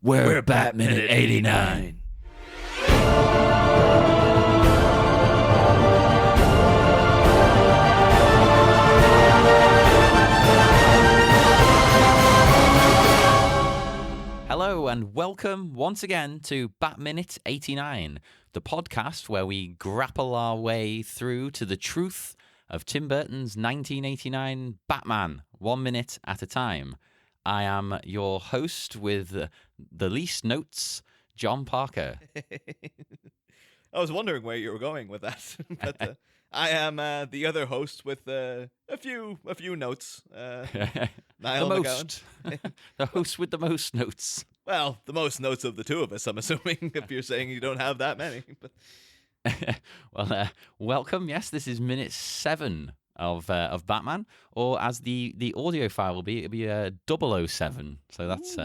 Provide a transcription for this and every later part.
We're Batman at 89. Hello and welcome once again to Batminute 89, the podcast where we grapple our way through to the truth of Tim Burton's 1989 Batman, 1 minute at a time. I am your host with the least notes, John Parker. I was wondering where you were going with that, but I am the other host with a few notes. Niall the host with the most notes. Well, the most notes of the two of us, I'm assuming, if you're saying you don't have that many. But well, welcome. Yes, this is minute 7 of Batman, or as the audio file will be, it'll be 007. So that's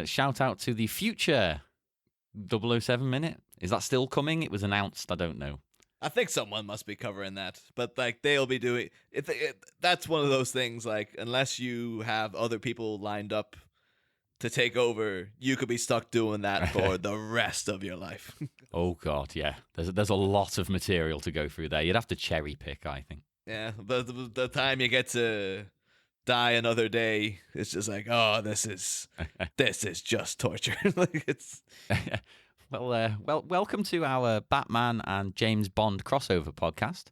shout out to the future 007 minute. Is that still coming? It was announced. I don't know. I think someone must be covering that, but like they'll be doing it. That's one of those things. Like unless you have other people lined up to take over, you could be stuck doing that for the rest of your life. Oh God, yeah. There's a lot of material to go through there. You'd have to cherry pick, I think. Yeah, the time you get to die another day, it's just like, oh, this is just torture. Like it's. Well, welcome to our Batman and James Bond crossover podcast.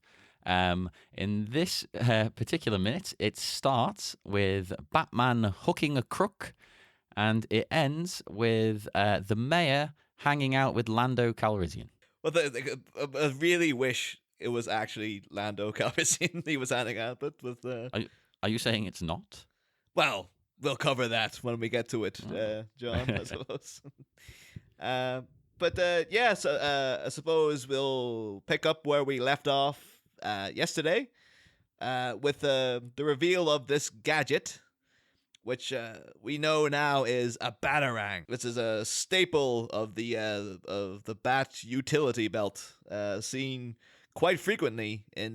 In this particular minute, it starts with Batman hooking a crook, and it ends with the mayor hanging out with Lando Calrissian. Well, I really wish it was actually Lando Calrissian he was hanging out with. Are you saying it's not? Well, we'll cover that when we get to it, John, I suppose. But I suppose we'll pick up where we left off yesterday with the reveal of this gadget, which we know now is a Batarang. This is a staple of the Bat utility belt, seen quite frequently in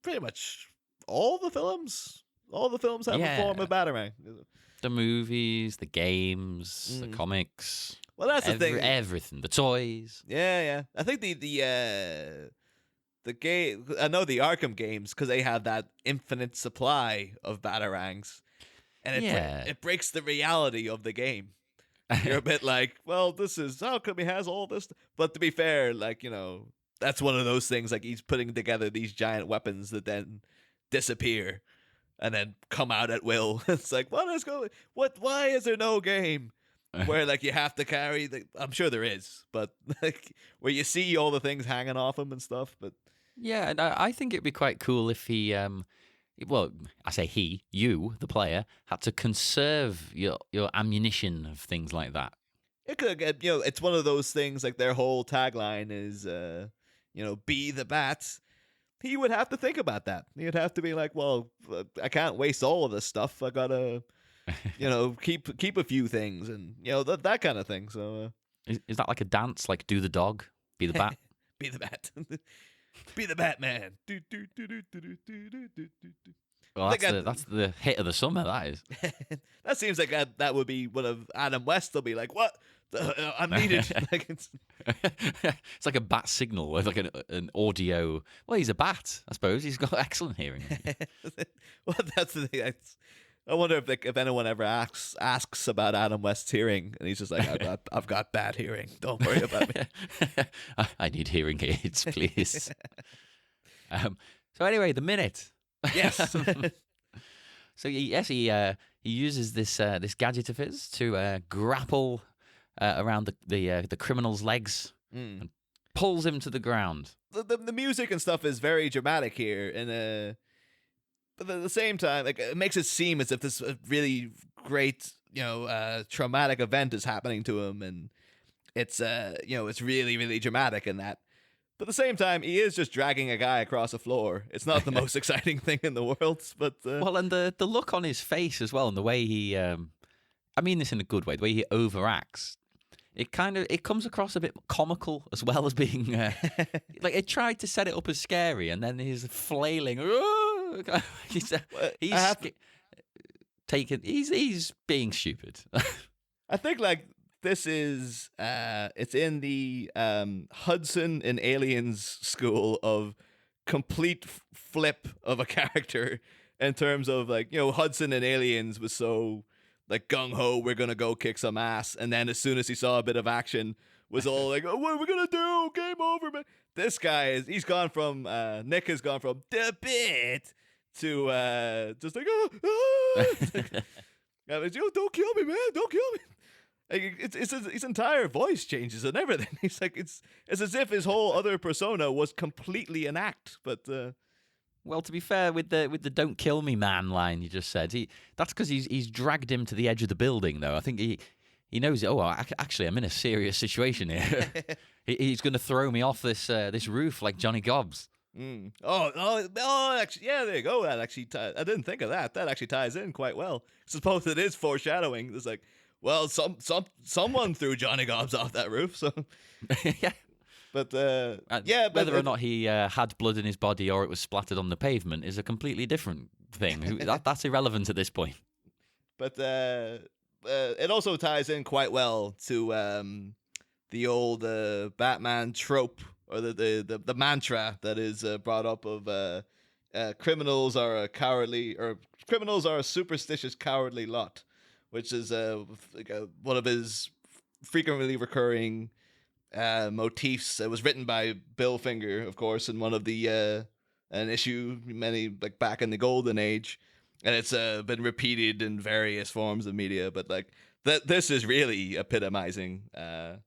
pretty much all the films. All the films have a form of Batarang. The movies, the games, the comics. Well, that's the thing. Everything, the toys. Yeah. I think the game. I know the Arkham games because they have that infinite supply of Batarangs, and it breaks the reality of the game. You're a bit like, well, this is how come he has all this? But to be fair, like that's one of those things. Like he's putting together these giant weapons that then disappear and then come out at will. It's like, what is going? What? Why is there no game where like you have to carry I'm sure there is, but like where you see all the things hanging off him and stuff. But yeah, and I think it'd be quite cool if he, well, I say you, the player, had to conserve your ammunition of things like that. It could get, it's one of those things. Like their whole tagline is, be the bat. He would have to think about that. He'd have to be like, well, I can't waste all of this stuff. I gotta. Keep a few things and that kind of thing. So is that like a dance? Like do the dog, be the bat, be the bat, be the Batman. Well, that's the hit of the summer. That is. That seems like that would be one of Adam West. They'll be like, what? I'm needed. Like it's like a bat signal with like an audio. Well, he's a bat, I suppose. He's got excellent hearing. Well, that's the thing. I wonder if anyone ever asks about Adam West's hearing, and he's just like, I've got bad hearing. Don't worry about me. I need hearing aids, please. So anyway, the minute. Yes. So he uses this gadget of his to grapple around the criminal's legs and pulls him to the ground. The music and stuff is very dramatic here, and but at the same time, like it makes it seem as if this really great, traumatic event is happening to him, and it's it's really, really dramatic in that. But at the same time, he is just dragging a guy across a floor. It's not the most exciting thing in the world, but well, and the look on his face as well, and the way he, I mean this in a good way, the way he overacts. It comes across a bit comical as well as being like it tried to set it up as scary, and then he's flailing. He's being stupid. I think like this is it's in the Hudson and Aliens school of complete flip of a character in terms of like, Hudson and Aliens was so like gung ho, we're gonna go kick some ass, and then as soon as he saw a bit of action, was all like, oh, what are we gonna do? Game over, man. This guy he's gone from Nick has gone from the bit to just like don't kill me, man, don't kill me. Like, it's his entire voice changes and everything. He's like it's as if his whole other persona was completely an act. But well, to be fair, with the "Don't kill me, man" line you just said, that's because he's dragged him to the edge of the building. Though I think he knows. Oh, actually, I'm in a serious situation here. He's going to throw me off this roof like Johnny Gobbs. Mm. Actually, yeah, there you go. That actually, I didn't think of that. That actually ties in quite well. I suppose it is foreshadowing. It's like, well, someone threw Johnny Gobbs off that roof, so yeah. But whether or not he had blood in his body or it was splattered on the pavement is a completely different thing. That's irrelevant at this point. But it also ties in quite well to the old Batman trope, or the mantra that is brought up of criminals are a superstitious, cowardly lot, which is one of his frequently recurring motifs. It was written by Bill Finger, of course, in one of the an issue many like back in the golden age, and it's been repeated in various forms of media. But like this is really epitomizing that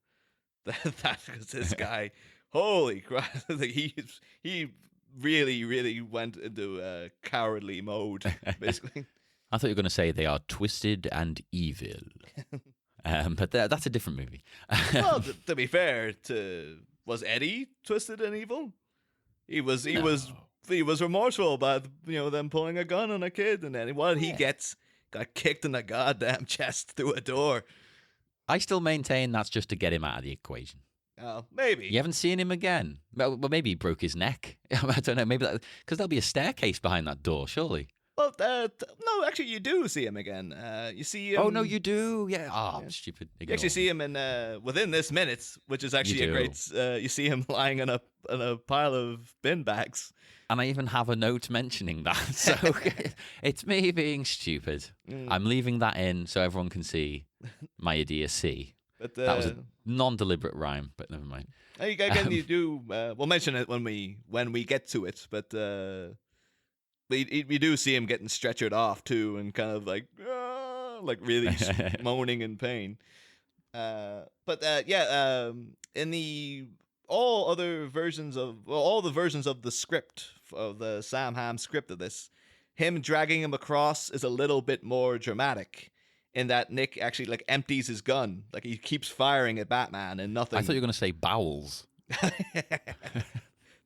this guy. Holy crap! Like he really went into cowardly mode, basically. I thought you were going to say they are twisted and evil. But that's a different movie. Well, to be fair, was Eddie twisted and evil? He was remorseful about them pulling a gun on a kid, and then he got kicked in the goddamn chest through a door. I still maintain that's just to get him out of the equation. Oh, maybe. You haven't seen him again. Well, maybe he broke his neck. I don't know. Maybe because there'll be a staircase behind that door, surely. Well, no, actually, you do see him again. You see him. Oh no, you do. Yeah. Oh, yeah. Stupid. You actually see him in within this minute, which is actually a great. You see him lying on a pile of bin bags. And I even have a note mentioning that. So it's me being stupid. I'm leaving that in so everyone can see my idiocy. But that was a non-deliberate rhyme, but never mind. Again, you do. We'll mention it when we get to it, but. We do see him getting stretchered off too, and kind of like really moaning in pain. In all the versions of the script of the Sam Hamm script of this, him dragging him across is a little bit more dramatic. In that Nick actually like empties his gun, like he keeps firing at Batman and nothing. I thought you were going to say bowels.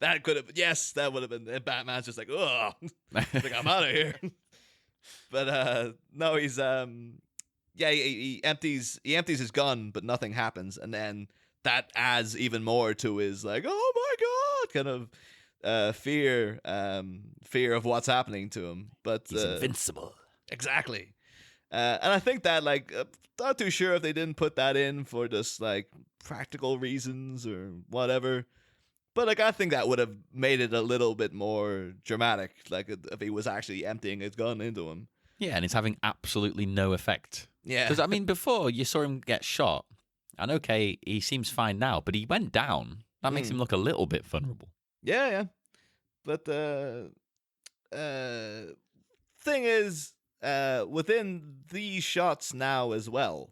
That could have, yes, that would have been. And Batman's just like, oh, like I'm out of here. But no, he's he empties his gun, but nothing happens, and then that adds even more to his like, oh my god, kind of fear of what's happening to him. But he's invincible. Exactly. And I think that like, not too sure if they didn't put that in for just like practical reasons or whatever. But like, I think that would have made it a little bit more dramatic, like if he was actually emptying his gun into him. Yeah, and it's having absolutely no effect. Yeah. Because, I mean, before you saw him get shot, and okay, he seems fine now, but he went down. That makes him look a little bit vulnerable. Yeah. But thing is, within these shots now as well,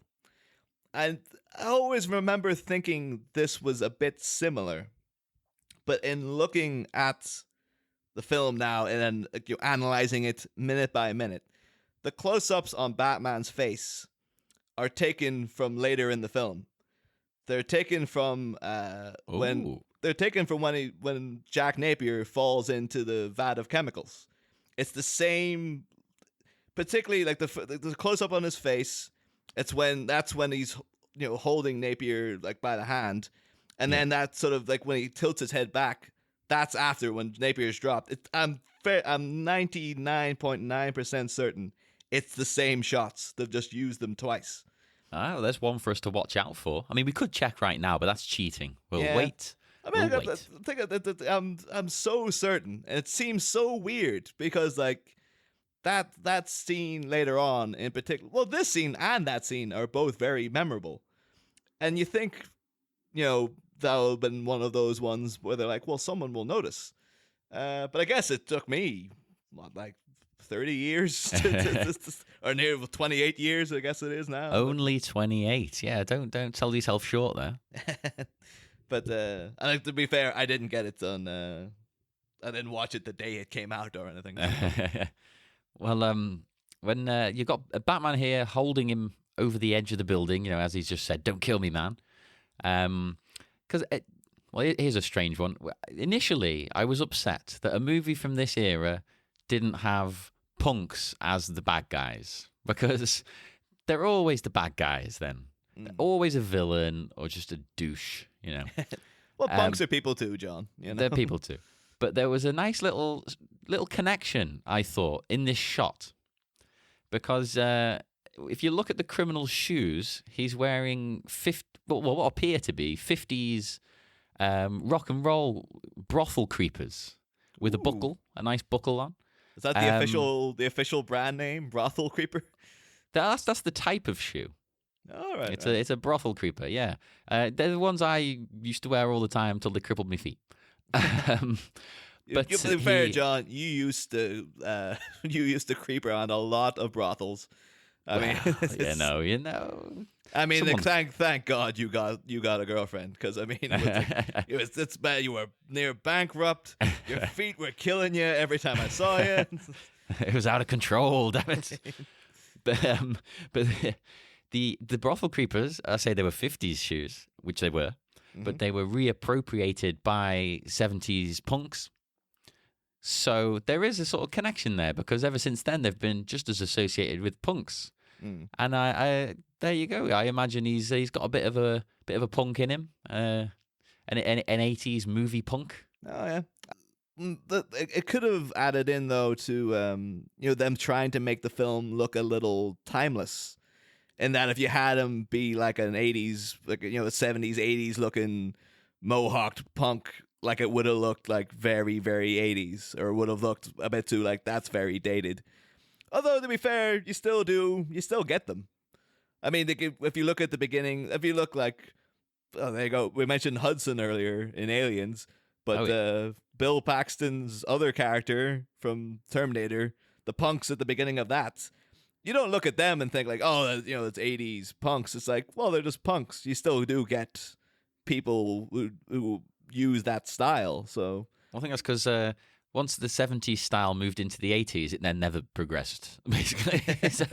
and I always remember thinking this was a bit similar. But in looking at the film now and then analyzing it minute by minute, the close-ups on Batman's face are taken from later in the film. They're taken from when Jack Napier falls into the vat of chemicals. It's the same, particularly like the close-up on his face. That's when he's holding Napier like by the hand. And then that's sort of like when he tilts his head back, that's after when Napier's dropped. I'm 99.9% certain it's the same shots. They've just used them twice. Well, there's one for us to watch out for. I mean, we could check right now, but that's cheating. We'll wait. I mean, We'll wait. I'm so certain, and it seems so weird because like that scene later on in particular. Well, this scene and that scene are both very memorable, and you think, that would have been one of those ones where they're like, well, someone will notice. But I guess it took me like 30 years or near 28 years, I guess it is now. Only 28. Yeah, don't sell yourself short there. But to be fair, I didn't get it on. I didn't watch it the day it came out or anything. Well, when you got a Batman here holding him over the edge of the building, as he's just said, "Don't kill me, man." Because here's a strange one. Initially, I was upset that a movie from this era didn't have punks as the bad guys, because they're always the bad guys then. They're always a villain or just a douche, Well, punks are people too, John. They're people too. But there was a nice little connection, I thought, in this shot. Because if you look at the criminal's shoes, he's wearing what appear to be 50s rock and roll brothel creepers with a nice buckle on. Is that the official brand name, brothel creeper? That's the type of shoe. All right. It's a brothel creeper, yeah. They're the ones I used to wear all the time until they crippled my feet. But to be fair, John, you used to creep around a lot of brothels. I mean, I mean, thank God you got a girlfriend, because I mean, it's bad. You were near bankrupt. Your feet were killing you every time I saw you. It was out of control, damn it. But the brothel creepers, I say they were 50s shoes, which they were, but they were reappropriated by 70s punks. So there is a sort of connection there, because ever since then they've been just as associated with punks. And I there you go. I imagine he's got a bit of a punk in him, an 80s movie punk. Oh yeah. It could have added in though to them trying to make the film look a little timeless, in that if you had him be like an 80s, like the 70s 80s looking mohawked punk, like it would have looked like very, very 80s, or would have looked a bit too like that's very dated. Although, to be fair, you still get them. I mean, if you look at the beginning, if you look like, oh, there you go. We mentioned Hudson earlier in Aliens, but Bill Paxton's other character from Terminator, the punks at the beginning of that, you don't look at them and think like, oh, it's 80s punks. It's like, well, they're just punks. You still do get people who use that style. So I think that's because once the 70s style moved into the 80s, it then never progressed, basically. So,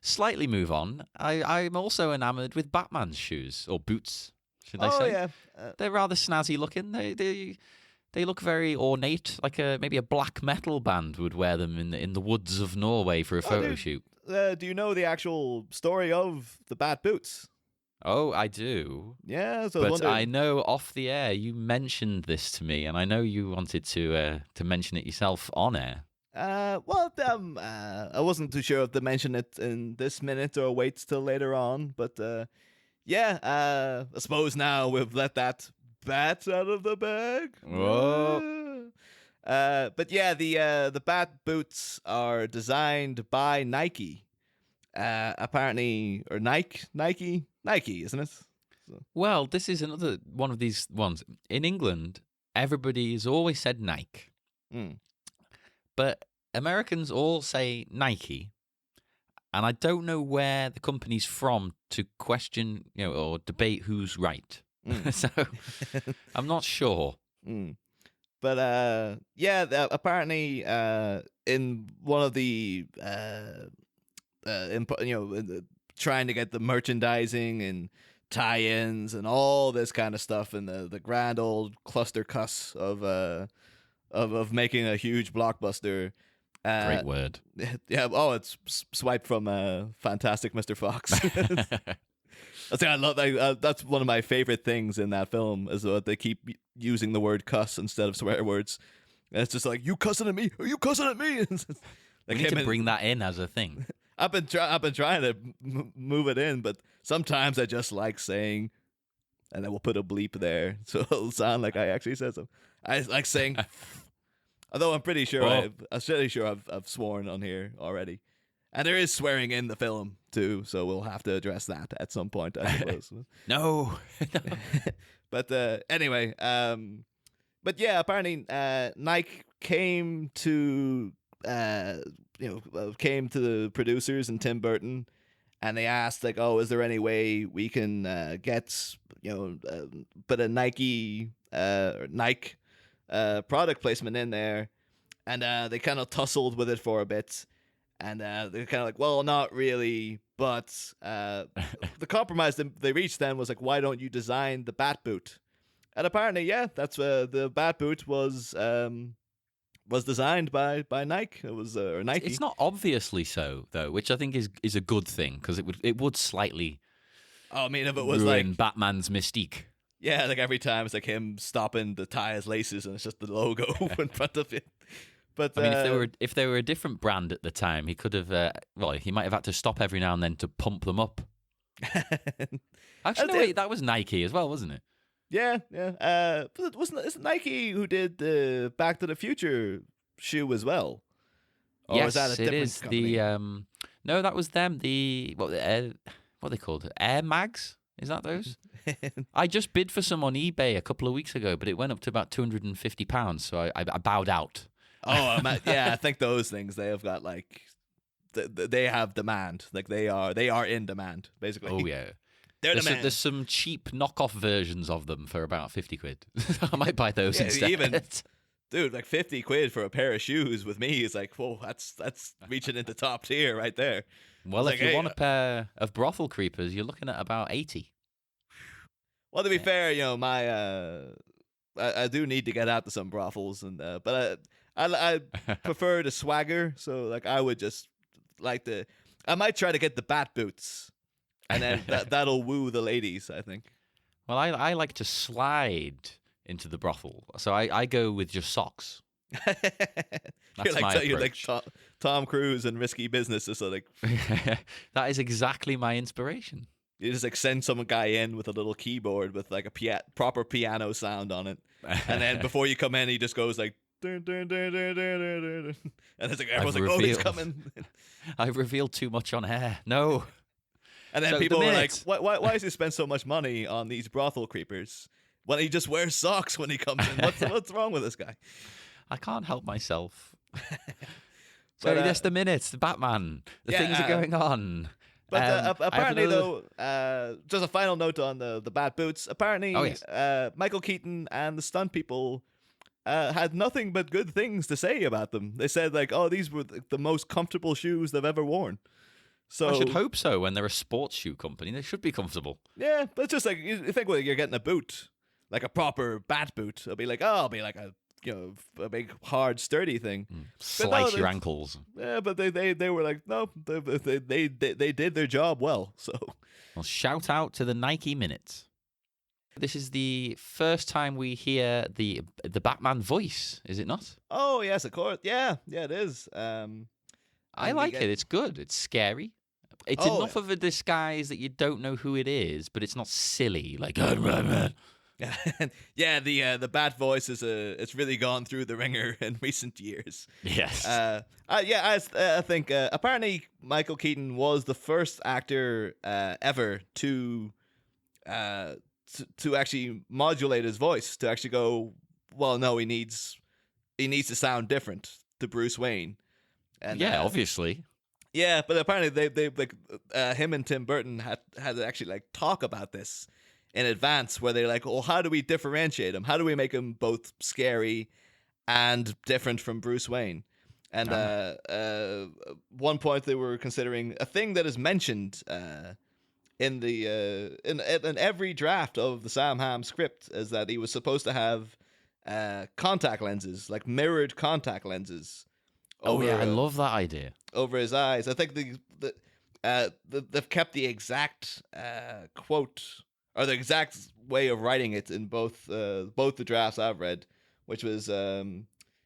slightly move on. I'm also enamored with Batman's shoes, or boots, should I say. Oh, yeah. They're rather snazzy looking. They look very ornate, like maybe a black metal band would wear them in the woods of Norway for a photo shoot. Do you know the actual story of the Bat boots? Oh, I do. Yeah, so but I know off the air you mentioned this to me, and I know you wanted to mention it yourself on air. I wasn't too sure if to mention it in this minute or wait till later on, but I suppose now we've let that bat out of the bag. Whoa. But yeah, the Bat boots are designed by Nike. Apparently, or Nike, isn't it? So. Well, this is another one of these ones. In England, everybody has always said Nike. But Americans all say Nike. And I don't know where the company's from to question, or debate who's right. So I'm not sure. But apparently in one of the trying to get the merchandising and tie-ins and all this kind of stuff, and the grand old cluster cuss of making a huge blockbuster. Great word. Yeah. Oh, it's swiped from Fantastic Mr. Fox. I love that. That's one of my favorite things in that film, is that they keep using the word cuss instead of swear words. And it's just like, you cussing at me? Are you cussing at me? We need to bring that in as a thing. I've been trying to move it in, but sometimes I just like saying, and then we'll put a bleep there, so it'll sound like I actually said something. I like saying, although I'm pretty sure I've sworn on here already, and there is swearing in the film too, so we'll have to address that at some point, I suppose. No. But anyway, but yeah, apparently Nike came to came to the producers and Tim Burton, and they asked like, "Oh, is there any way we can get put a Nike product placement in there?" And they kind of tussled with it for a bit, and they're kind of like, "Well, not really." But the compromise they reached then was like, "Why don't you design the bat boot?" And apparently, yeah, that's the bat boot was designed by Nike. It was or Nike. It's not obviously so though, which I think is a good thing, because it would slightly. Oh, I mean, if it was ruin like Batman's mystique. Yeah, like every time it's like him stopping to tie his laces, and it's just the logo in front of it. But I mean, if they were a different brand at the time, he could have. He might have had to stop every now and then to pump them up. Actually, no, wait, that was Nike as well, wasn't it? Yeah. But it is it Nike who did the Back to the Future shoe as well? Or yes, was that a it different is. company? No, that was them. What are they called? Air Mags? Is that those? I just bid for some on eBay a couple of weeks ago, but it went up to about £250, so I bowed out. Oh, yeah, I think those things, they have got like they have demand. Like they are in demand, basically. Oh yeah. There's some cheap knockoff versions of them for about 50 quid. I might buy those instead. Even, dude, like 50 quid for a pair of shoes with me is like, whoa, that's reaching into top tier right there. Well, if you want a pair of brothel creepers, you're looking at about 80. Well, to be fair, my I do need to get out to some brothels, and but I prefer the swagger, so like I would just like I might try to get the bat boots. And then that'll woo the ladies, I think. Well, I like to slide into the brothel, so I go with just socks. That's my approach. You're like Tom Cruise and Risky Business, so like that is exactly my inspiration. You just like send some guy in with a little keyboard with like a proper piano sound on it, and then before you come in, he just goes like. Dun, dun, dun, dun, dun, dun, dun. And it's like everyone's like, "Oh, he's coming." I've revealed too much on air. No. And then people were like, why does he spend so much money on these brothel creepers when he just wears socks when he comes in? What's wrong with this guy? I can't help myself. Sorry, that's the minutes, the Batman. The things are going on. But apparently, though, just a final note on the bat boots. Apparently, Michael Keaton and the stunt people had nothing but good things to say about them. They said, like, oh, these were the most comfortable shoes they've ever worn. So I should hope so. When they're a sports shoe company, they should be comfortable. Yeah, but it's just like you think when you're getting a boot, like a proper bat boot, it'll be like like a big hard sturdy thing. Slice your ankles. Yeah, but they were like no, they did their job well. So well, shout out to the Nike Minutes. This is the first time we hear the Batman voice, is it not? Oh yes, of course. Yeah, it is. I like it. It's good. It's scary. It's enough of a disguise that you don't know who it is, but it's not silly. Like, yeah, the bat voice it's really gone through the ringer in recent years. Yes. I think apparently Michael Keaton was the first actor ever to actually modulate his voice, to actually go, well, no, he needs to sound different to Bruce Wayne. And, obviously. Yeah, but apparently they like him and Tim Burton had to actually like talk about this in advance, where they're like, well, how do we differentiate him? How do we make him both scary and different from Bruce Wayne? And one point they were considering a thing that is mentioned in the in every draft of the Sam Hamm script is that he was supposed to have contact lenses, like mirrored contact lenses. I love that idea. Over his eyes. I think they've kept the exact quote, or the exact way of writing it in both the drafts I've read, which was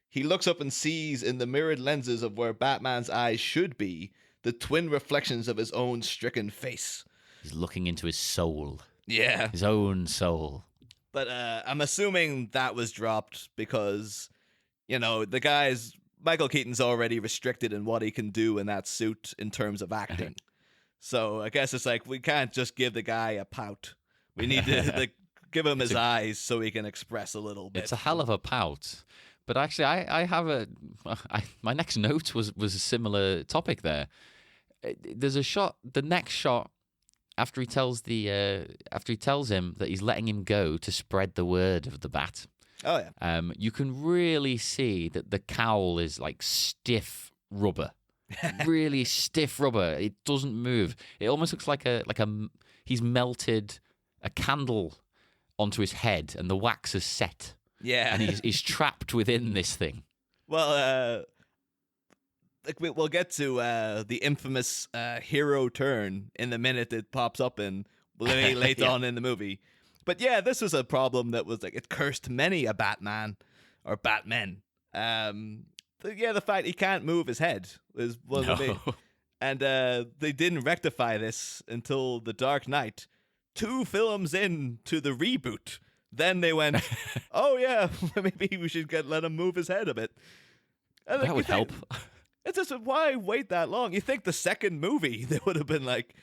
he looks up and sees in the mirrored lenses of where Batman's eyes should be the twin reflections of his own stricken face. He's looking into his soul. Yeah. His own soul. But I'm assuming that was dropped because, the guy's... Michael Keaton's already restricted in what he can do in that suit in terms of acting. So I guess it's like, we can't just give the guy a pout. We need to give him his eyes so he can express a little bit. It's a hell of a pout. But actually, I have my next note was a similar topic there. There's a shot, the next shot, after he tells him that he's letting him go to spread the word of the bat. Oh yeah. You can really see that the cowl is like stiff rubber, really stiff rubber. It doesn't move. It almost looks like he's melted a candle onto his head, and the wax is set. Yeah, and he's trapped within this thing. Well, we'll get to the infamous hero turn in the minute it pops up in late on in the movie. But yeah, this was a problem that was it cursed many a Batman or Batmen. The fact he can't move his head is one of the big. And they didn't rectify this until The Dark Knight, 2 films into the reboot. Then they went, oh yeah, maybe we should let him move his head a bit. And that would help. It's just, why wait that long? You think the second movie they would have been like,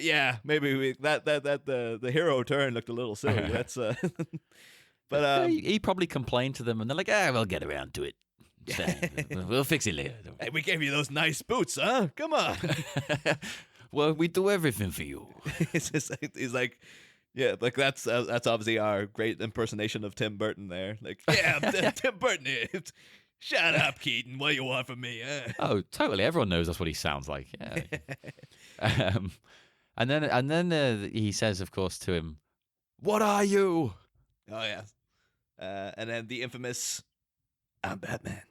yeah, maybe the hero turn looked a little silly. That's but he probably complained to them, and they're like, we'll get around to it. We'll fix it later. Hey, we gave you those nice boots, huh? Come on. Well, we do everything for you. He's like, yeah, like that's obviously our great impersonation of Tim Burton there. Like, yeah, Tim Burton. Shut up, Keaton. What do you want from me? Oh, totally. Everyone knows that's what he sounds like. Yeah. And then he says, of course, to him, "What are you?" Oh yeah. And then the infamous, "I'm Batman."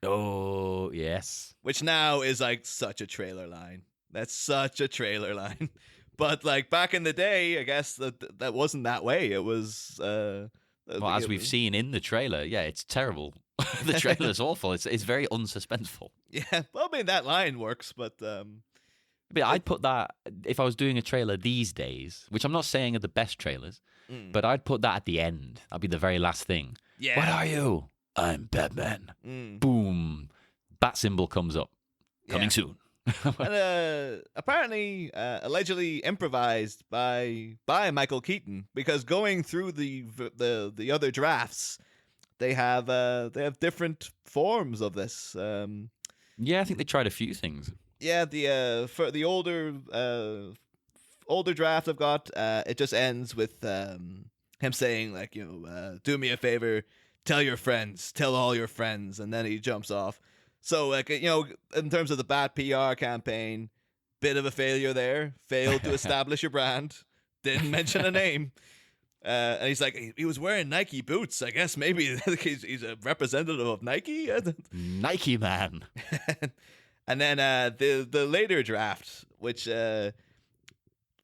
Oh yes. Which now is like such a trailer line. That's such a trailer line. But like back in the day, I guess that wasn't that way. It was. Well, as we've seen in the trailer, yeah, it's terrible. The trailer's awful. It's very unsuspenseful. Yeah, well, I mean that line works, but I'd put that if I was doing a trailer these days, which I'm not saying are the best trailers, but I'd put that at the end. That'd be the very last thing. Yeah. What are you? I'm Batman. Boom. Bat symbol comes up. Coming soon. And apparently, allegedly improvised by Michael Keaton, because going through the other drafts, they have different forms of this. Yeah, I think they tried a few things. Yeah, for the older draft I've got, it just ends with him saying like, do me a favor, tell your friends, tell all your friends, and then he jumps off. So like, in terms of the Bat PR campaign, bit of a failure there. Failed to establish your brand. Didn't mention a name. And he's like, he was wearing Nike boots. I guess maybe he's a representative of Nike. Nike man. And then the later draft, which I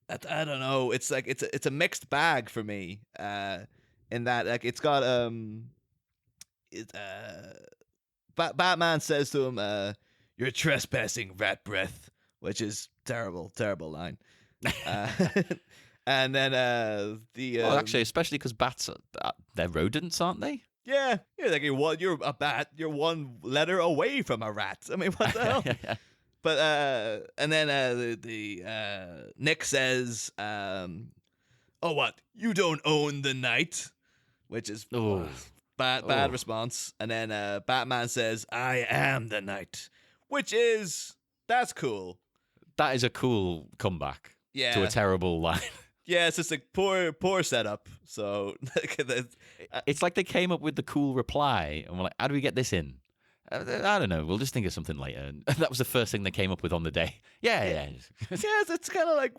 don't know, it's like it's a mixed bag for me. In that like it's got Batman says to him, "You're trespassing, rat breath," which is terrible line. And then actually, especially because bats they're rodents, aren't they? Yeah, like you're a bat. You're one letter away from a rat. I mean, what the hell? But and then the Nick says, "Oh, what? You don't own the night," which is bad response. And then Batman says, "I am the night," that's cool. That is a cool comeback. Yeah. To a terrible line. Yeah, it's just like poor setup. So it's like they came up with the cool reply, and we're like, "How do we get this in?" I don't know. We'll just think of something later. And that was the first thing they came up with on the day. Yeah. It's kind of like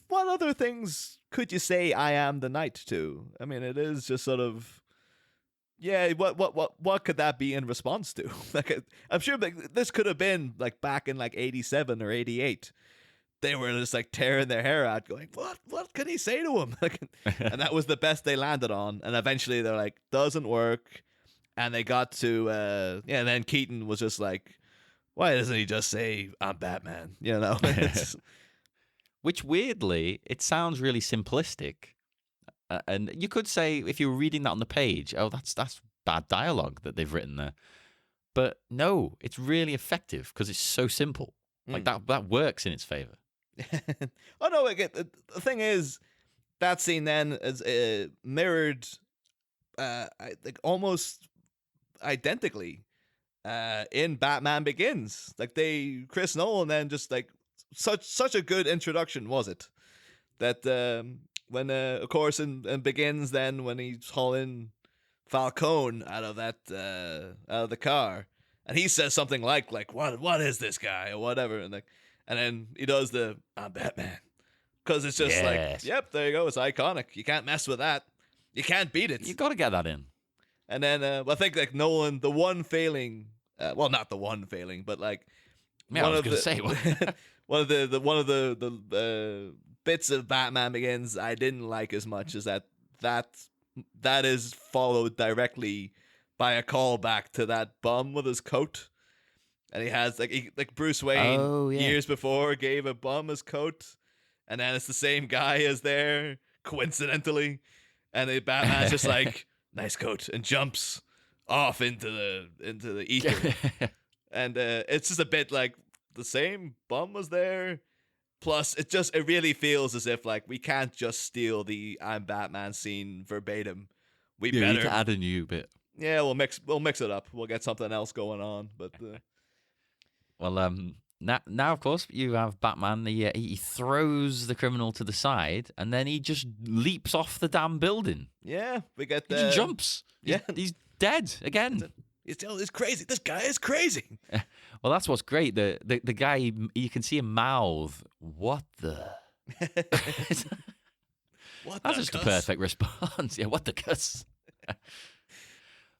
what other things could you say "I am the night" to? I mean, it is just sort of. Yeah, what could that be in response to? Like, I'm sure like, this could have been like back in like 87 or 88. They were just like tearing their hair out, going, "What could he say to him?" And that was the best they landed on. And eventually they're like, "Doesn't work." And they got to and then Keaton was just like, Why doesn't he just say, I'm Batman? You know? It's, Which weirdly, it sounds really simplistic. And you could say, if you were reading that on the page, oh, that's bad dialogue that they've written there. But no, it's really effective because it's so simple. Like that works in its favor. oh, no, the thing is, that scene then is mirrored like almost identically in Batman Begins. Like Chris Nolan then just like such a good introduction was it that when of course in Begins then when he's hauling Falcone out of the car and he says something like what is this guy or whatever and then he does the I'm Batman because it's just like yep, there you go, it's iconic, you can't mess with that, you can't beat it, You got to get that in. And then I think like Nolan, the one failing, well, not the one failing, but like I was going to say one of the bits of Batman Begins I didn't like as much is that is followed directly by a callback to that bum with his coat, and he has like Bruce Wayne years before gave a bum his coat, and then it's the same guy as there coincidentally, and the Batman's just like. Nice coat, and jumps off into the ether, and it's just a bit like the same bum was there. Plus, it really feels as if like we can't just steal the I'm Batman scene verbatim. We better need to add a new bit. Yeah, we'll mix it up. We'll get something else going on. But well, now of course you have Batman. He throws the criminal to the side, and then he just leaps off the damn building. Yeah, we get He just jumps. Yeah, he's dead again. It's crazy. This guy is crazy. Well, that's what's great. The guy, you can see him mouth, "What the." What that's just cuss? a perfect response. Yeah, what the cuss.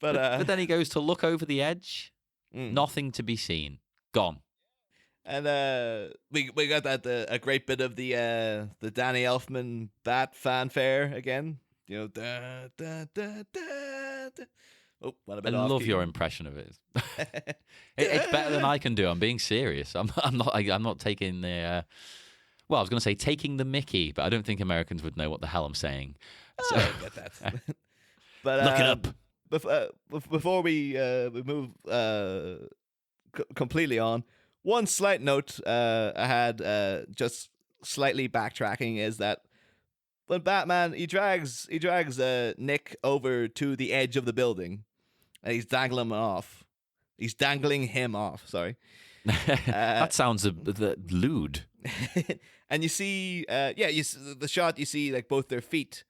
but then he goes to look over the edge. Nothing to be seen. Gone. And we got that a great bit of the Danny Elfman bat fanfare again. You know, da, da, da, da, da. Oh, went a bit off love key. your impression of it. It's better than I can do. I'm being serious. I'm not taking the. Well, I was going to say taking the Mickey, but I don't think Americans would know what the hell I'm saying. So. I get that. But look it up. Before we move completely on, one slight note I had just slightly backtracking is that when Batman he drags Nick over to the edge of the building and he's dangling him off. Sorry, that sounds lewd. And you see, the shot. You see like both their feet,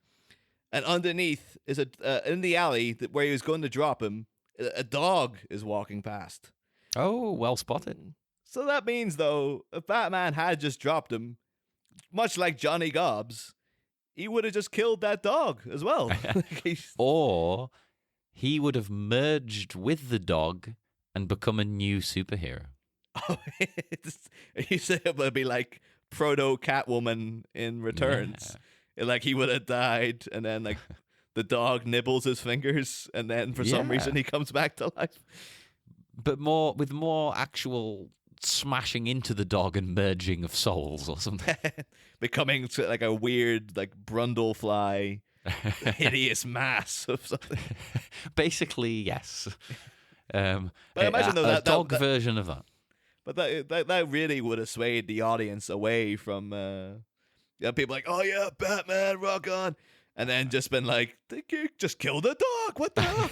and underneath is in the alley where he was going to drop him. A dog is walking past. Oh, well spotted. So that means, though, if Batman had just dropped him, much like Johnny Gobbs, he would have just killed that dog as well. Or he would have merged with the dog and become a new superhero. Oh, you said it would be like proto Catwoman in Returns. Yeah. Like he would have died, and then like the dog nibbles his fingers, and then for some reason he comes back to life. But with more actual smashing into the dog and merging of souls or something. Becoming like a weird, like Brundlefly, hideous mass of something. Basically, yes. But imagine though, that dog version of that. But that really would have swayed the audience away from people like, oh yeah, Batman, rock on. And then just been like, just kill the dog. What the hell?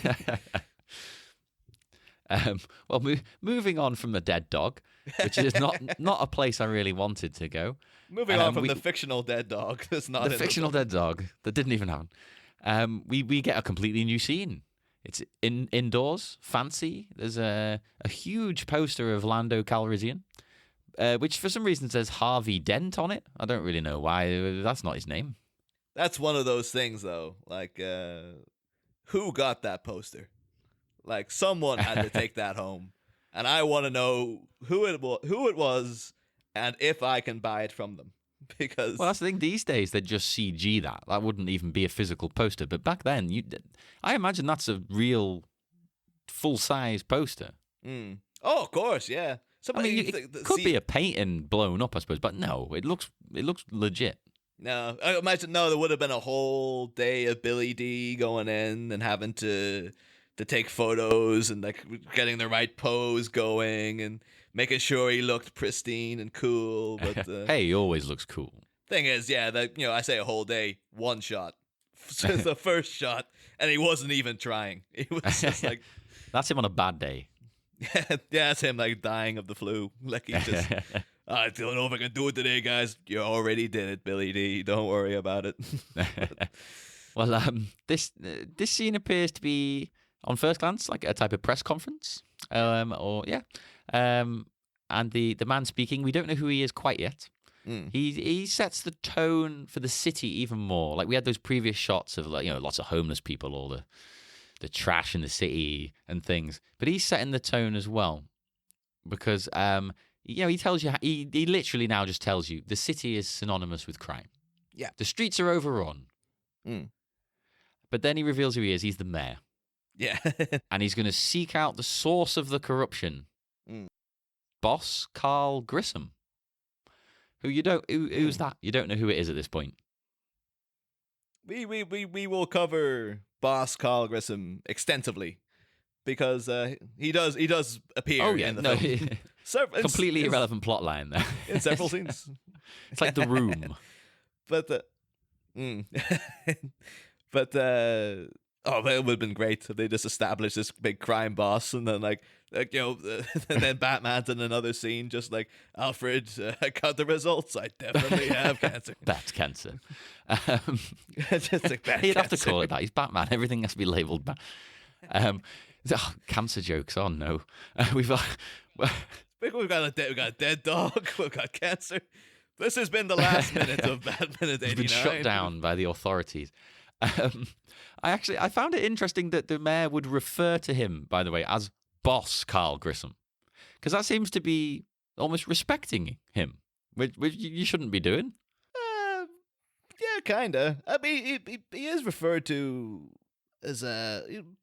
Well, moving on from the dead dog, which is not a place I really wanted to go. Moving on from the fictional dead dog. That's not the fictional dead dog that didn't even happen. We get a completely new scene. It's indoors, fancy. There's a huge poster of Lando Calrissian, which for some reason says Harvey Dent on it. I don't really know why. That's not his name. That's one of those things, though. Like, who got that poster? Like, someone had to take that home, and I want to know who it was, and if I can buy it from them. Because that's the thing. These days, they just CG that. That wouldn't even be a physical poster. But back then, I imagine that's a real full-size poster. Oh, of course, yeah. I mean, it could be a painting blown up, I suppose, but no, it looks legit. No, I imagine there would have been a whole day of Billy D going in and having to take photos and like getting the right pose going and making sure he looked pristine and cool. But Hey, he always looks cool. Thing is, yeah, that I say a whole day, one shot, the first shot, and he wasn't even trying. He was just like, that's him on a bad day. Yeah, that's him like dying of the flu. Like he just, I don't know if I can do it today, guys. You already did it, Billy D. Don't worry about it. Well, this scene appears to be, on first glance, like a type of press conference. And the man speaking, we don't know who he is quite yet. He sets the tone for the city even more. Like we had those previous shots of like lots of homeless people, all the trash in the city and things. But he's setting the tone as well, because he tells you he literally now just tells you the city is synonymous with crime. Yeah, the streets are overrun. But then he reveals who he is. He's the mayor. Yeah, and he's going to seek out the source of the corruption. Boss Carl Grissom. Who's that? You don't know who it is at this point. We will cover Boss Carl Grissom extensively because he does appear in the film. Completely irrelevant plot line there. In several scenes. It's like The Room. But it would have been great if they just established this big crime boss, and then and then Batman's in another scene, just like, Alfred, I got the results. I definitely have cancer. Bat cancer. Just like bat He'd cancer. have to call it that. He's Batman. Everything has to be labelled bat. Cancer jokes. Oh no, we've got a dead dog. We've got cancer. This has been the last minute of Batman at 89. He's been shut down by the authorities. I found it interesting that the mayor would refer to him, by the way, as Boss Carl Grissom, because that seems to be almost respecting him, which you shouldn't be doing. Yeah, kinda. I mean, he is referred to as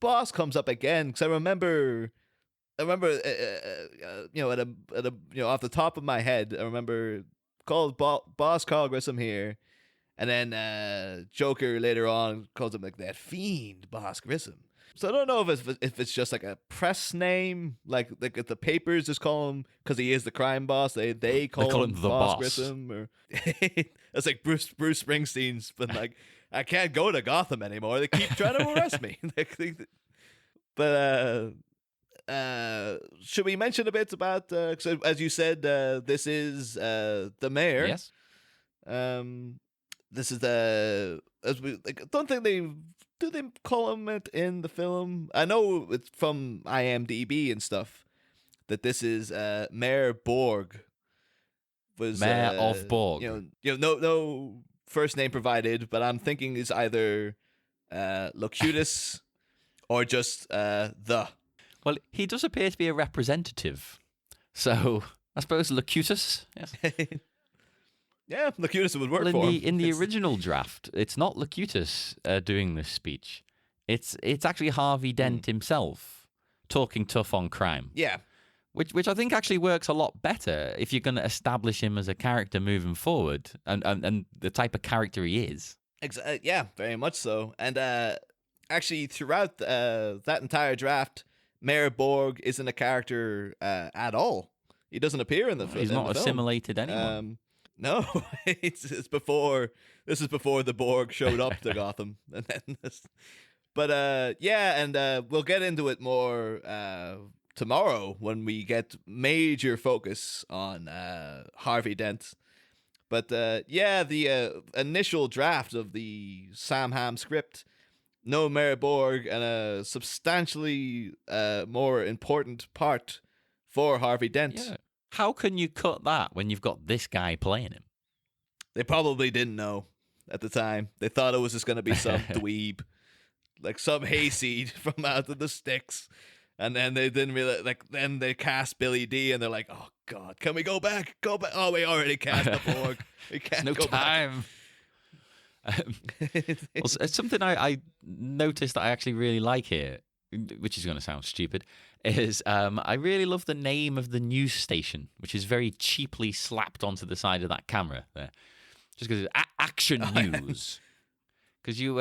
boss comes up again, because I remember, off the top of my head, I remember called Boss Carl Grissom here. And then Joker later on calls him like that fiend, Boss Grissom. So I don't know if it's just like a press name, like if the papers just call him because he is the crime boss. They call him the Boss Grissom, or it's like Bruce Springsteen's been like, I can't go to Gotham anymore. They keep trying to arrest me. But should we mention a bit about? So as you said, this is the mayor. Yes. This is don't think they call him it in the film. I know it's from IMDb and stuff that this is Mayor Borg. Mayor of Borg. No first name provided, but I'm thinking it's either Locutus or just the. Well, he does appear to be a representative, so I suppose Locutus. Yes. Yeah, Locutus would work for him. In the original draft, it's not Locutus doing this speech. It's actually Harvey Dent himself talking tough on crime. Yeah. Which I think actually works a lot better if you're going to establish him as a character moving forward and the type of character he is. Yeah, very much so. And actually, throughout that entire draft, Mayor Borg isn't a character at all. He doesn't appear in the film. He's not assimilated anyone. No, it's before. This is before the Borg showed up to Gotham, and then we'll get into it more tomorrow when we get major focus on Harvey Dent. But the initial draft of the Sam Hamm script, no Mayor Borg, and a substantially more important part for Harvey Dent. Yeah. How can you cut that when you've got this guy playing him? They probably didn't know at the time. They thought it was just going to be some dweeb, like some hayseed from out of the sticks. And then they didn't really, then they cast Billy D, and they're like, oh, God, can we go back? Go back. Oh, we already cast the Borg. We can't no go time. It's something I noticed that I actually really like here which is going to sound stupid, is I really love the name of the news station, which is very cheaply slapped onto the side of that camera there. Just because it's Action News. Because you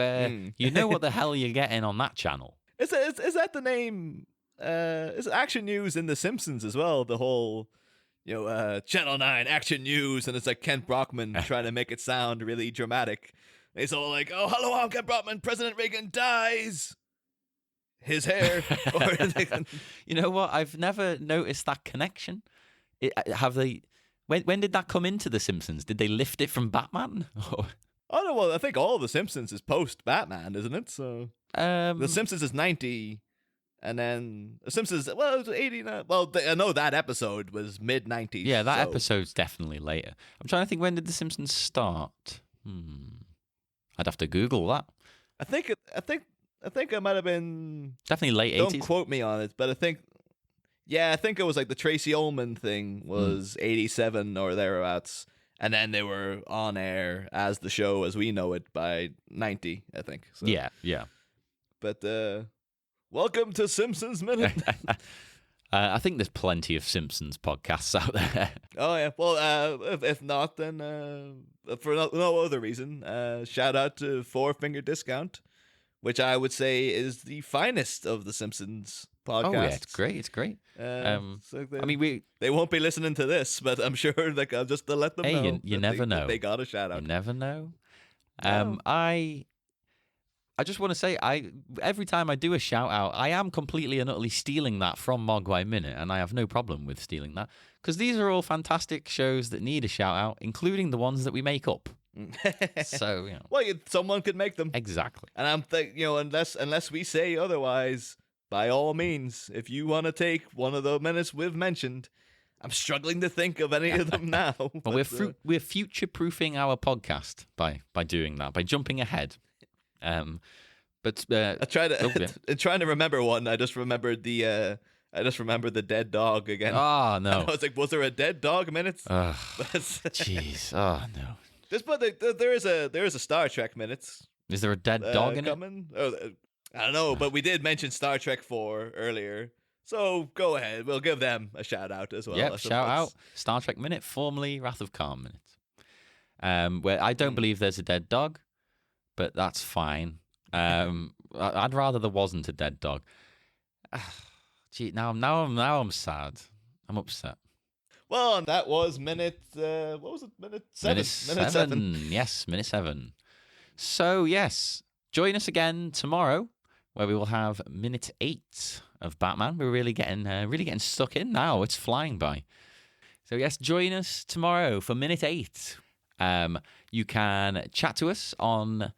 know what the hell you're getting on that channel. Is that the name? Is Action News in The Simpsons as well? The whole, Channel 9 Action News, and it's like Kent Brockman trying to make it sound really dramatic. It's all like, "Oh, hello, I'm Kent Brockman. President Reagan dies. His hair." You know what? I've never noticed that connection. Have they? When did that come into The Simpsons? Did they lift it from Batman? Oh no, well, I think all of The Simpsons is post Batman, isn't it? So The Simpsons is 90, and then The Simpsons, it was 89. Well, I know that episode was mid 90s. Yeah, that episode's definitely later. I'm trying to think, when did The Simpsons start? I'd have to Google that. I think it might have been definitely late 80s. Don't quote me on it, but I think it was like the Tracy Ullman thing was 87 or thereabouts. And then they were on air as the show as we know it by 90, I think. So. Yeah. But welcome to Simpsons Minute. I think there's plenty of Simpsons podcasts out there. Oh, yeah. Well, if not, then for no other reason, shout out to Four Finger Discount, which I would say is the finest of the Simpsons podcasts. Oh, yeah, it's great. So they won't be listening to this, but I'm sure I'll just to let them know. You never know. They got a shout out. You never know. I just want to say, every time I do a shout out, I am completely and utterly stealing that from Mogwai Minute, and I have no problem with stealing that, because these are all fantastic shows that need a shout out, including the ones that we make up. So, well, someone could make them. Exactly. And I'm unless we say otherwise, by all means, if you want to take one of the minutes we've mentioned, I'm struggling to think of any of them now. Well, we're future-proofing our podcast by doing that, by jumping ahead. But I trying to remember one. I just remembered the dead dog again. Oh no! And I was like, was there a dead dog minute? Jeez. Oh no. There is a Star Trek minute. Is there a dead dog in coming? Oh, I don't know, but we did mention Star Trek 4 earlier. So go ahead. We'll give them a shout out as well. Yep, shout out. Star Trek Minute, formerly Wrath of Khan Minute. Where I don't believe there's a dead dog, but that's fine. I'd rather there wasn't a dead dog. Gee, now I'm sad. I'm upset. Well, and that was minute. What was it? Minute 7. Minute 7. Yes, minute 7. So yes, join us again tomorrow, where we will have minute 8 of Batman. We're really getting stuck in now. It's flying by. So yes, join us tomorrow for minute 8. You can chat to us on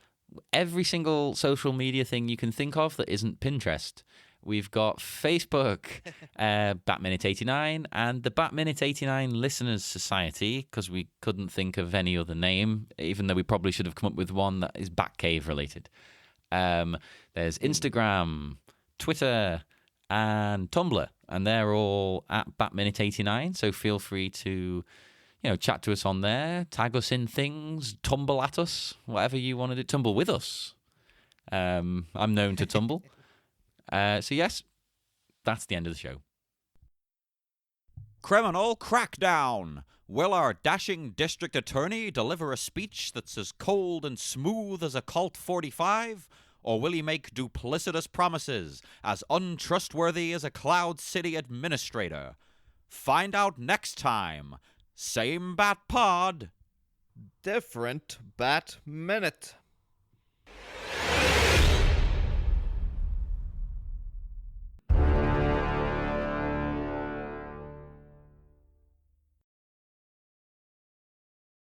every single social media thing you can think of that isn't Pinterest. We've got Facebook, Batminute89, and the Batminute89 Listeners Society, because we couldn't think of any other name, even though we probably should have come up with one that is Batcave related. There's Instagram, Twitter, and Tumblr, and they're all at Batminute89, so feel free to chat to us on there, tag us in things, tumble at us, whatever you want to do. Tumble with us. I'm known to tumble. So yes, that's the end of the show. Criminal crackdown. Will our dashing district attorney deliver a speech that's as cold and smooth as a Colt 45? Or will he make duplicitous promises as untrustworthy as a Cloud City administrator? Find out next time. Same Bat Pod. Different Bat Minute.